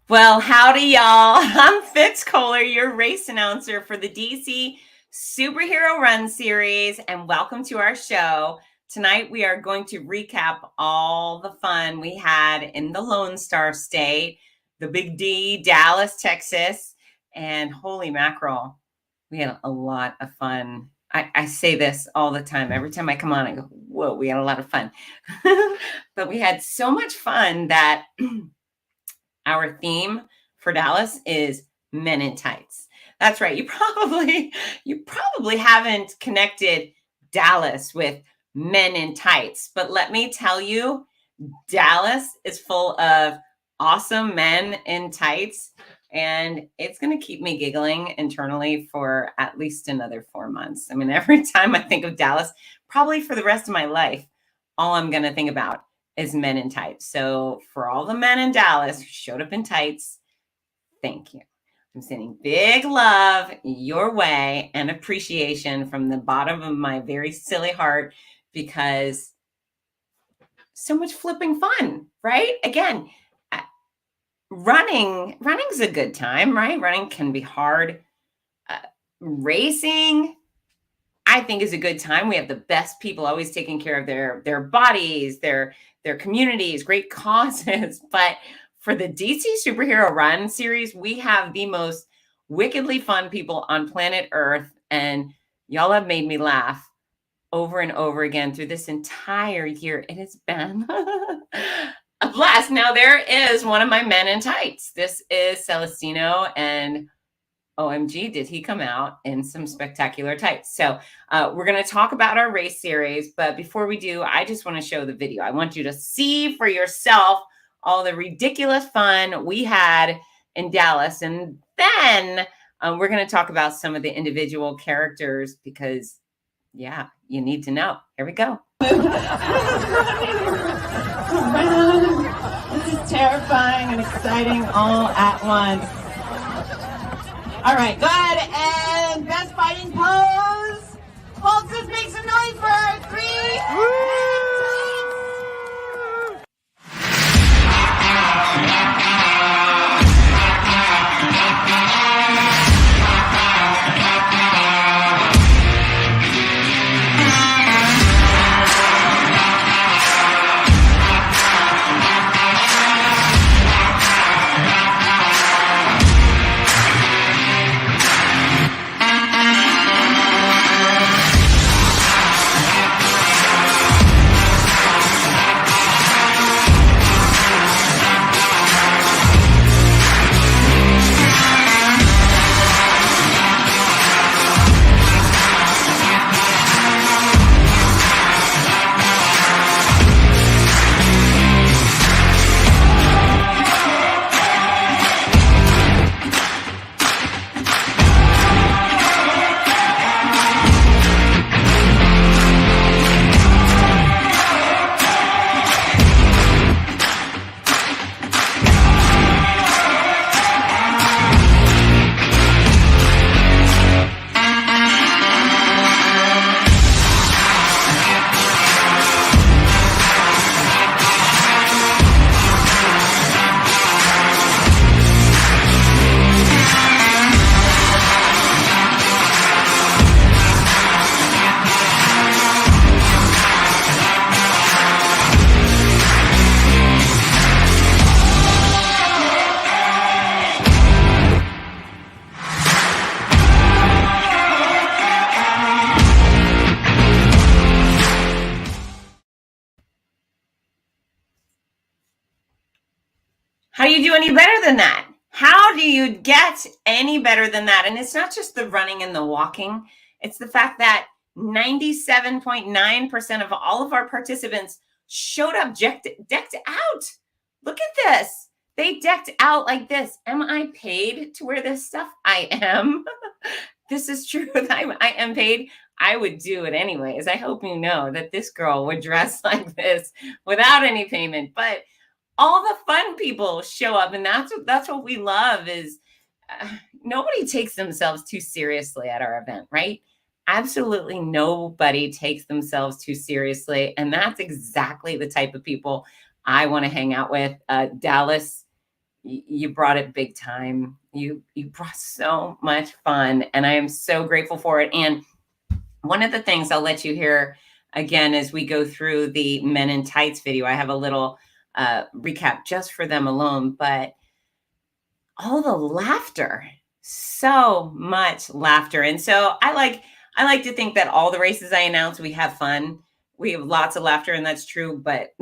Well, howdy, y'all. I'm Fitz Koehler, your race announcer for the DC Superhero Run Series, and welcome to our show. Tonight, we are going to recap all the fun we had in the Lone Star State, the Big D, Dallas, Texas, and holy mackerel, we had a lot of fun. I say this all the time. Every time I come on, I go, whoa, we had a lot of fun. But we had so much fun that our theme for Dallas is men in tights. That's right. You probably haven't connected Dallas with men in tights, but let me tell you, Dallas is full of awesome men in tights, and it's going to keep me giggling internally for at least another 4 months. I mean, every time I think of Dallas, probably for the rest of my life, all I'm going to think about is men in tights. So for all the men in Dallas who showed up in tights, thank you. I'm sending big love your way and appreciation from the bottom of my very silly heart, because so much flipping fun, right? Again, running's a good time, right? Running can be hard. Racing, I think, is a good time. We have the best people always taking care of their bodies, their communities, great causes. But for the DC Superhero Run series, we have the most wickedly fun people on planet Earth, and y'all have made me laugh over and over again through this entire year. It has been a blast. Now, there is one of my men in tights. This is Celestino, and OMG, did he come out in some spectacular tights. So we're going to talk about our race series. But before we do, I just want to show the video. I want you to see for yourself all the ridiculous fun we had in Dallas. And then we're going to talk about some of the individual characters because, yeah, you need to know. Here we go. This is terrifying and exciting all at once. All right, go ahead and best fighting pose. Folks, let's make some noise for our three. How do you do any better than that? How do you get any better than that? And it's not just the running and the walking. It's the fact that 97.9% of all of our participants showed up decked out. Look at this. They decked out like this. Am I paid to wear this stuff? I am. This is true. I am paid. I would do it anyways. I hope you know that this girl would dress like this without any payment. But all the fun people show up, and that's what we love is nobody takes themselves too seriously at our event, right? Absolutely nobody takes themselves too seriously, and that's exactly the type of people I want to hang out with. Dallas, you brought it big time. You brought so much fun, and I am so grateful for it. And one of the things I'll let you hear again as we go through the Men in Tights video, I have a little recap just for them alone, but all the laughter, so much laughter. And so I like to think that all the races I announce, we have fun. We have lots of laughter, and that's true, but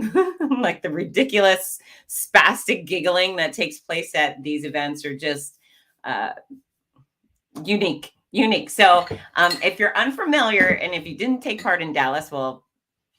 like the ridiculous spastic giggling that takes place at these events are just unique. So if you're unfamiliar and if you didn't take part in Dallas, well,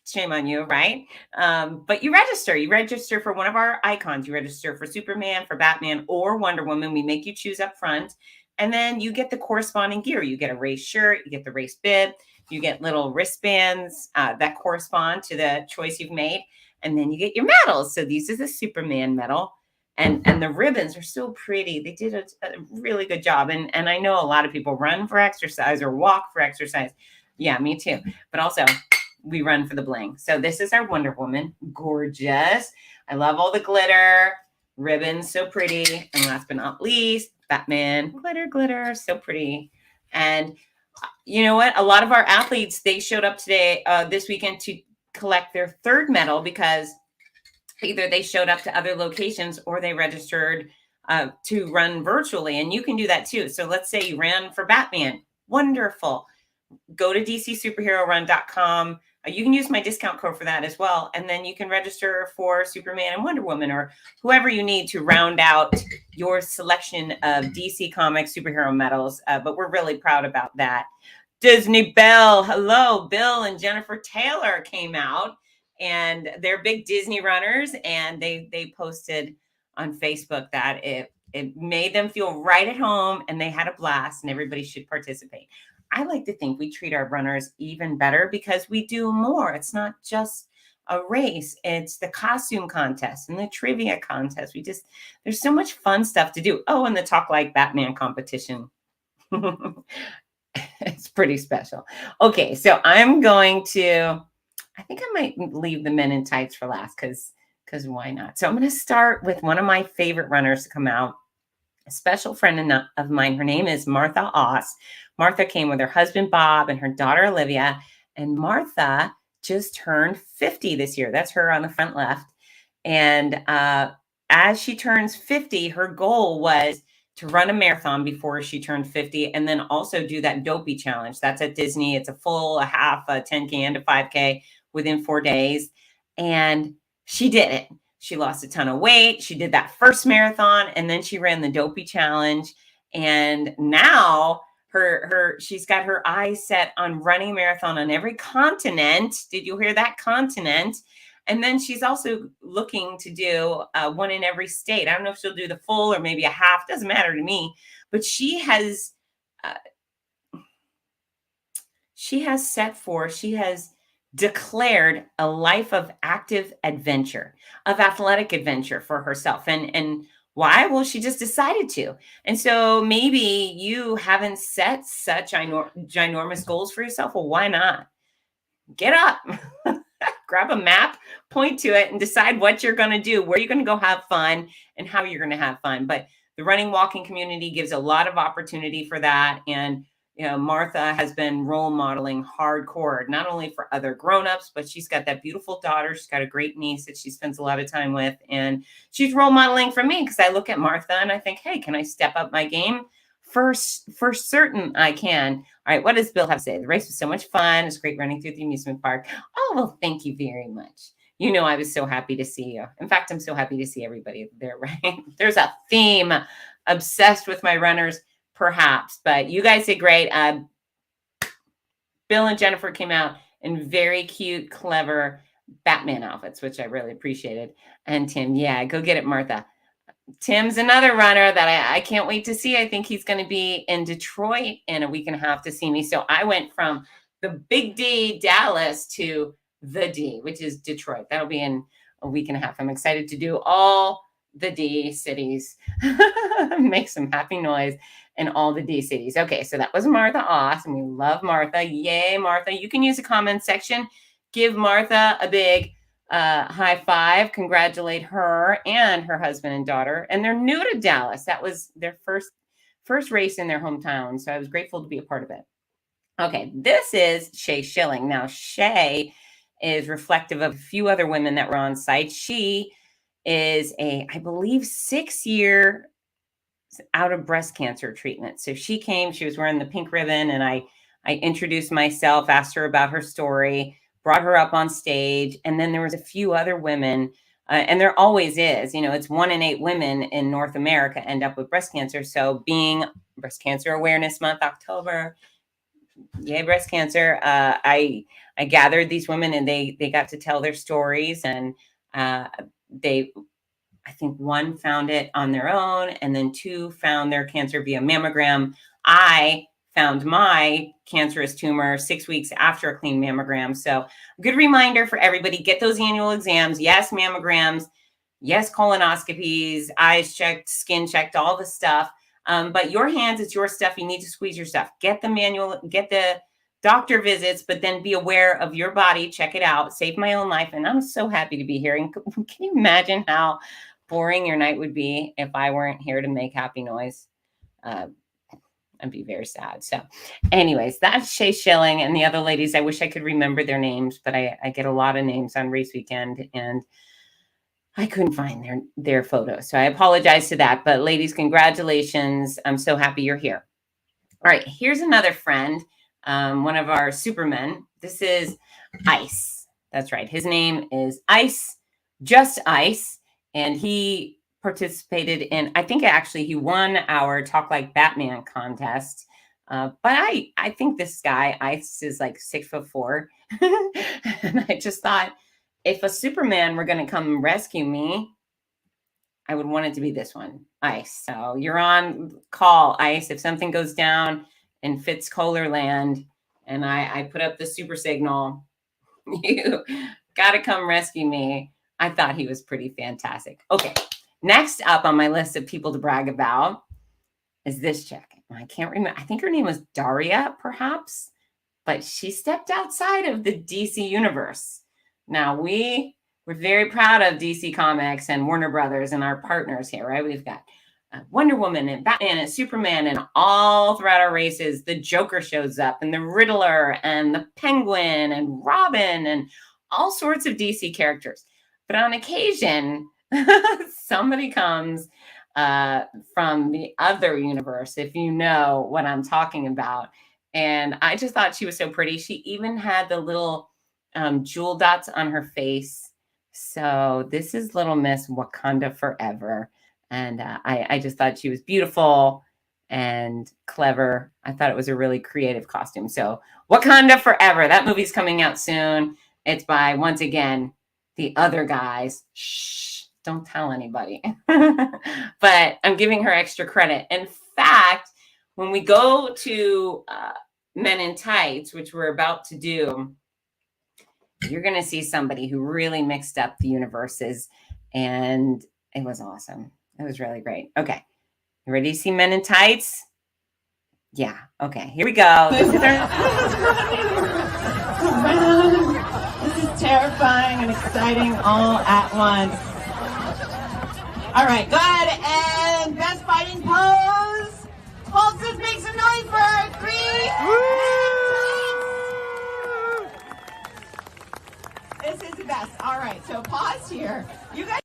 shame on you, right? But you register for one of our icons. You register for Superman, for Batman, or Wonder Woman. We make you choose up front, and then you get the corresponding gear. You get a race shirt, you get the race bib, you get little wristbands that correspond to the choice you've made, and then you get your medals. So these are the Superman medal. And the ribbons are so pretty. They did a really good job. And I know a lot of people run for exercise or walk for exercise. Yeah, me too. But also, we run for the bling. So this is our Wonder Woman. Gorgeous. I love all the glitter. Ribbons, so pretty. And last but not least, Batman. Glitter, glitter, so pretty. And you know what? A lot of our athletes, they showed up today, this weekend to collect their third medal because either they showed up to other locations or they registered to run virtually. And you can do that too. So let's say you ran for Batman. Wonderful. Go to dcsuperherorun.com. You can use my discount code for that as well. And then you can register for Superman and Wonder Woman or whoever you need to round out your selection of DC Comics superhero medals. But we're really proud about that. Disney Belle, hello. Bill and Jennifer Taylor came out, and they're big Disney runners, and they posted on Facebook that it made them feel right at home, and they had a blast, and everybody should participate. I like to think we treat our runners even better because we do more. It's not just a race. It's the costume contest and the trivia contest. There's so much fun stuff to do. Oh, and the Talk Like Batman competition. It's pretty special. Okay, so I think I might leave the Men in Tights for last because why not? So I'm going to start with one of my favorite runners to come out. A special friend of mine. Her name is Martha Oss. Martha came with her husband, Bob, and her daughter, Olivia. And Martha just turned 50 this year. That's her on the front left. And as she turns 50, her goal was to run a marathon before she turned 50 and then also do that dopey challenge. That's at Disney. It's a full, a half, a 10K and a 5K within 4 days. And she did it. She lost a ton of weight. She did that first marathon, and then she ran the dopey challenge. And now she's got her eyes set on running a marathon on every continent. Did you hear that? Continent. And then she's also looking to do one in every state. I don't know if she'll do the full or maybe a half. Doesn't matter to me. But she has declared a life of active adventure, of athletic adventure for herself. And why? Well, she just decided to. And so maybe you haven't set such ginormous goals for yourself. Well, why not? Get up, grab a map, point to it, and decide what you're going to do, where you're going to go have fun, and how you're going to have fun. But the running, walking community gives a lot of opportunity for that. And Martha has been role modeling hardcore, not only for other grownups, but she's got that beautiful daughter. She's got a great niece that she spends a lot of time with. And she's role modeling for me because I look at Martha and I think, hey, can I step up my game? For certain, I can. All right, what does Bill have to say? The race was so much fun. It's great running through the amusement park. Oh, well, thank you very much. I was so happy to see you. In fact, I'm so happy to see everybody there, right? There's a theme. Obsessed with my runners. Perhaps, but you guys did great. Bill and Jennifer came out in very cute, clever Batman outfits, which I really appreciated. And Tim, yeah, go get it, Martha. Tim's another runner that I can't wait to see. I think he's going to be in Detroit in a week and a half to see me. So I went from the big D, Dallas, to the D, which is Detroit. That'll be in a week and a half. I'm excited to do all the D cities. Make some happy noise in all the D cities. Okay, so that was Martha Oss, and we love Martha. Yay, Martha. You can use the comment section. Give Martha a big high five, congratulate her and her husband and daughter. And they're new to Dallas. That was their first race in their hometown. So I was grateful to be a part of it. Okay, this is Shay Schilling. Now, Shay is reflective of a few other women that were on site. She is I believe, 6-year out of breast cancer treatment. So she came, she was wearing the pink ribbon, and I introduced myself, asked her about her story, brought her up on stage. And then there was a few other women, and there always is, it's 1 in 8 women in North America end up with breast cancer. So being Breast Cancer Awareness Month, October, yay, breast cancer. I gathered these women, and they got to tell their stories, and I think 1 found it on their own, and then 2 found their cancer via mammogram. I found my cancerous tumor 6 weeks after a clean mammogram. So a good reminder for everybody, get those annual exams. Yes, mammograms. Yes, colonoscopies, eyes checked, skin checked, all the stuff. But your hands, it's your stuff. You need to squeeze your stuff. Get the manual, get the doctor visits, but then be aware of your body. Check it out. Save my own life. And I'm so happy to be here. And can you imagine how boring your night would be if I weren't here to make happy noise? I'd be very sad. So anyways, that's Shay Schilling. And the other ladies, I wish I could remember their names, but I get a lot of names on race weekend, and I couldn't find their photos. So I apologize to that. But ladies, congratulations. I'm so happy you're here. All right, here's another friend, one of our supermen. This is Ice. That's right. His name is Ice, just Ice. And he participated in, I think actually he won our Talk Like Batman contest. But I think this guy, Ice, is like 6'4". And I just thought, if a Superman were going to come rescue me, I would want it to be this one, Ice. So you're on call, Ice. If something goes down in Fitz Koehler land and I put up the super signal, you got to come rescue me. I thought he was pretty fantastic. Okay, next up on my list of people to brag about is this chick. I can't remember. I think her name was Daria, perhaps, but she stepped outside of the DC universe. Now, we're very proud of DC Comics and Warner Brothers and our partners here, right? We've got Wonder Woman and Batman and Superman, and all throughout our races, the Joker shows up, and the Riddler and the Penguin and Robin and all sorts of DC characters. But on occasion, somebody comes from the other universe, if you know what I'm talking about. And I just thought she was so pretty. She even had the little jewel dots on her face. So this is Little Miss Wakanda Forever. And I just thought she was beautiful and clever. I thought it was a really creative costume. So Wakanda Forever, that movie's coming out soon. It's by, once again, the other guys. Shh, don't tell anybody. But I'm giving her extra credit. In fact, when we go to Men in Tights, which we're about to do, you're going to see somebody who really mixed up the universes, and it was awesome. It was really great. Okay. You ready to see Men in Tights? Yeah. Okay. Here we go. This is terrifying and exciting all at once. All right, go ahead and best fighting pose. Pulses, make some noise for her. 3. This is the best. All right, so pause here. You guys.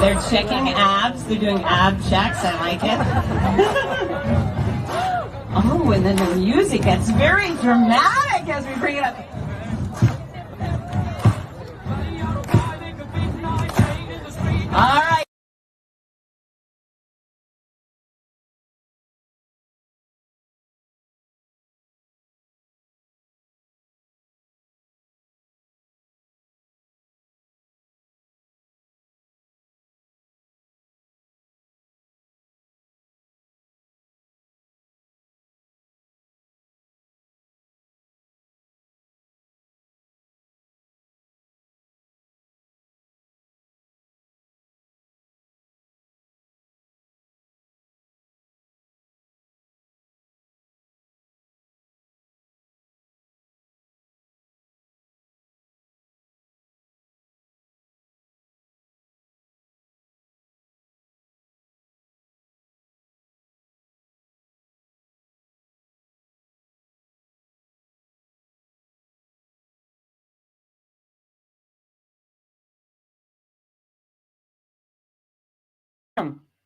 They're checking abs. They're doing ab checks. I like it. Oh, and then the music gets very dramatic as we bring it up. All right.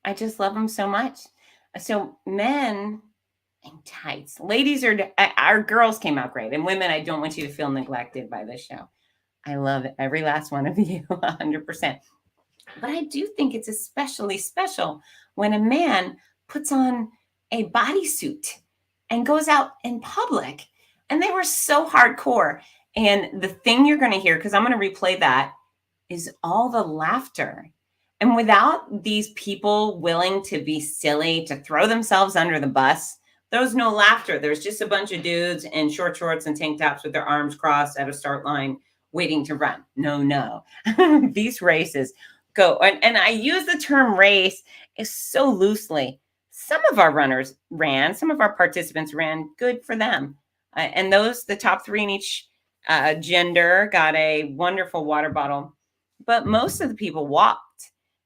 I just love them so much. So men in tights, ladies our girls came out great, and women, I don't want you to feel neglected by this show. I love every last one of you, 100%. But I do think it's especially special when a man puts on a bodysuit and goes out in public. And they were so hardcore. And the thing you're going to hear, because I'm going to replay that, is all the laughter. And without these people willing to be silly, to throw themselves under the bus, there was no laughter. There's just a bunch of dudes in short shorts and tank tops with their arms crossed at a start line waiting to run. No. These races go. And I use the term race is so loosely. Some of our runners ran, some of our participants ran, good for them. And the top three in each gender got a wonderful water bottle, but most of the people walked.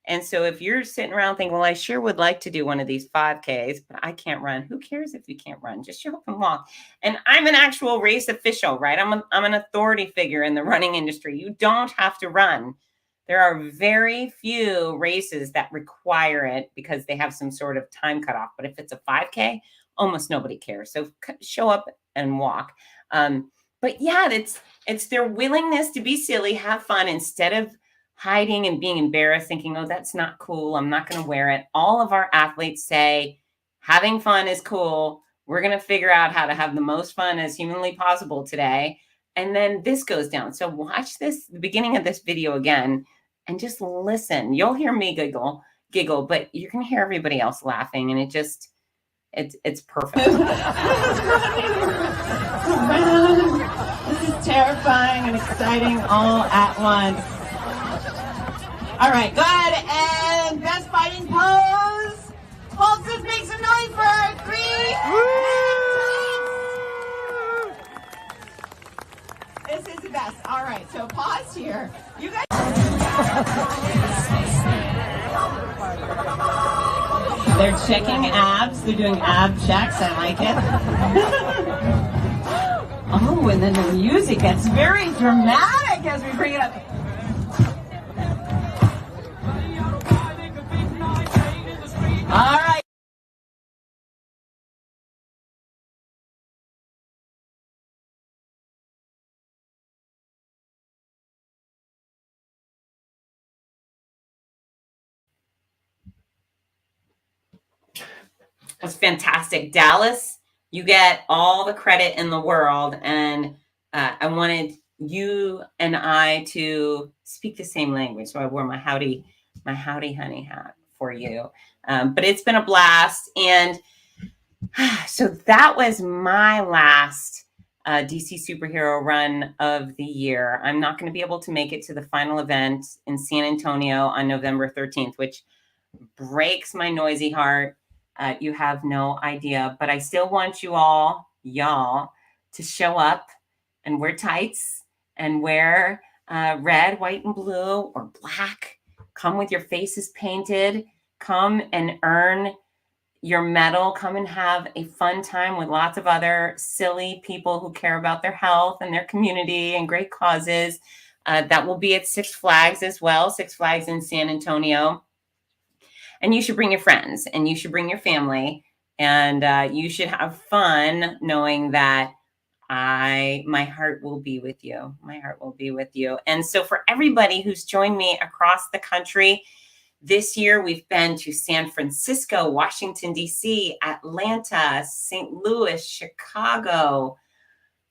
And so if you're sitting around thinking, well, I sure would like to do one of these 5Ks, but I can't run. Who cares if you can't run? Just show up and walk. And I'm an actual race official, right? I'm an authority figure in the running industry. You don't have to run. There are very few races that require it because they have some sort of time cutoff. But if it's a 5K, almost nobody cares. So show up and walk. But yeah, it's their willingness to be silly, have fun, instead of hiding and being embarrassed, thinking, oh, that's not cool, I'm not going to wear it. All of our athletes say having fun is cool. We're going to figure out how to have the most fun as humanly possible today. And then this goes down. So watch the beginning of this video again and just listen. You'll hear me giggle, but you're going to hear everybody else laughing. And it's perfect. This is terrifying and exciting all at once. All right, go ahead and best fighting pose. Folks, just make some noise for our 3. This is the best. All right, so pause here. You guys. They're checking abs. They're doing ab checks. I like it. Oh, and then the music gets very dramatic as we bring it up. All right. That's fantastic. Dallas, you get all the credit in the world. And I wanted you and I to speak the same language. So I wore my howdy honey hat for you. But it's been a blast. And so that was my last DC Superhero Run of the year. I'm not going to be able to make it to the final event in San Antonio on November 13th, which breaks my noisy heart. You have no idea, but I still want y'all to show up and wear tights and wear red, white, and blue or black. Come with your faces painted. Come and earn your medal. Come and have a fun time with lots of other silly people who care about their health and their community and great causes. That will be at Six Flags as well, Six Flags in San Antonio. And you should bring your friends and you should bring your family, and you should have fun knowing that my heart will be with you. My heart will be with you. And so for everybody who's joined me across the country this year, we've been to San Francisco, Washington, D.C., Atlanta, St. Louis, Chicago.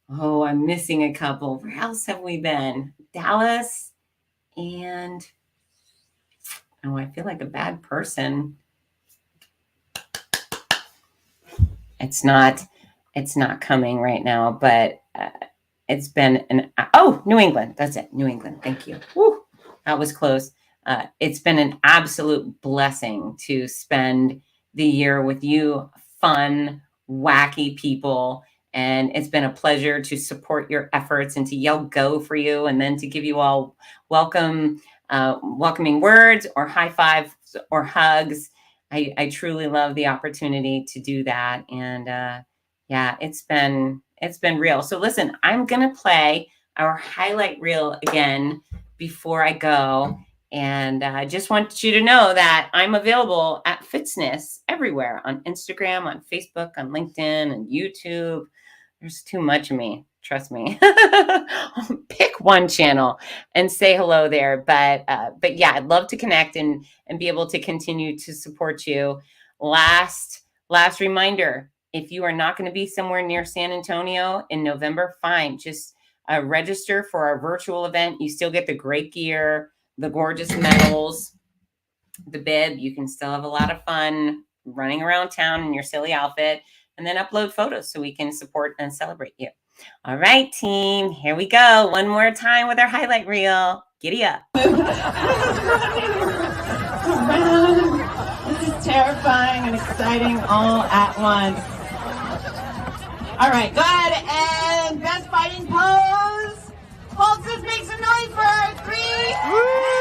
Oh, I'm missing a couple. Where else have we been? Dallas and... oh, I feel like a bad person. It's not coming right now, but it's been New England. That's it. New England. Thank you. Woo, that was close. It's been an absolute blessing to spend the year with you, fun, wacky people. And it's been a pleasure to support your efforts and to yell go for you, and then to give you all welcoming words or high fives or hugs. I truly love the opportunity to do that. And yeah, it's been real. So listen, I'm going to play our highlight reel again before I go. And I just want you to know that I'm available at Fitzness everywhere on Instagram, on Facebook, on LinkedIn, and YouTube. There's too much of me, trust me. Pick one channel and say hello there. But yeah, I'd love to connect and be able to continue to support you. Last reminder: if you are not going to be somewhere near San Antonio in November, fine. Just register for our virtual event. You still get the great gear, the gorgeous medals, the bib. You can still have a lot of fun running around town in your silly outfit, and then upload photos so we can support and celebrate you. All right, team, here we go. One more time with our highlight reel. Giddy up. This is terrifying and exciting all at once. All right, go ahead and best fighting pose. Pulses, make some noise for 3, 2.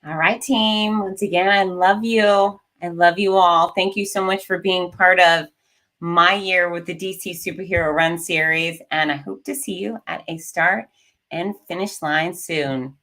All right, team. Once again, I love you. I love you all. Thank you so much for being part of my year with the DC Superhero Run Series. And I hope to see you at a start and finish line soon.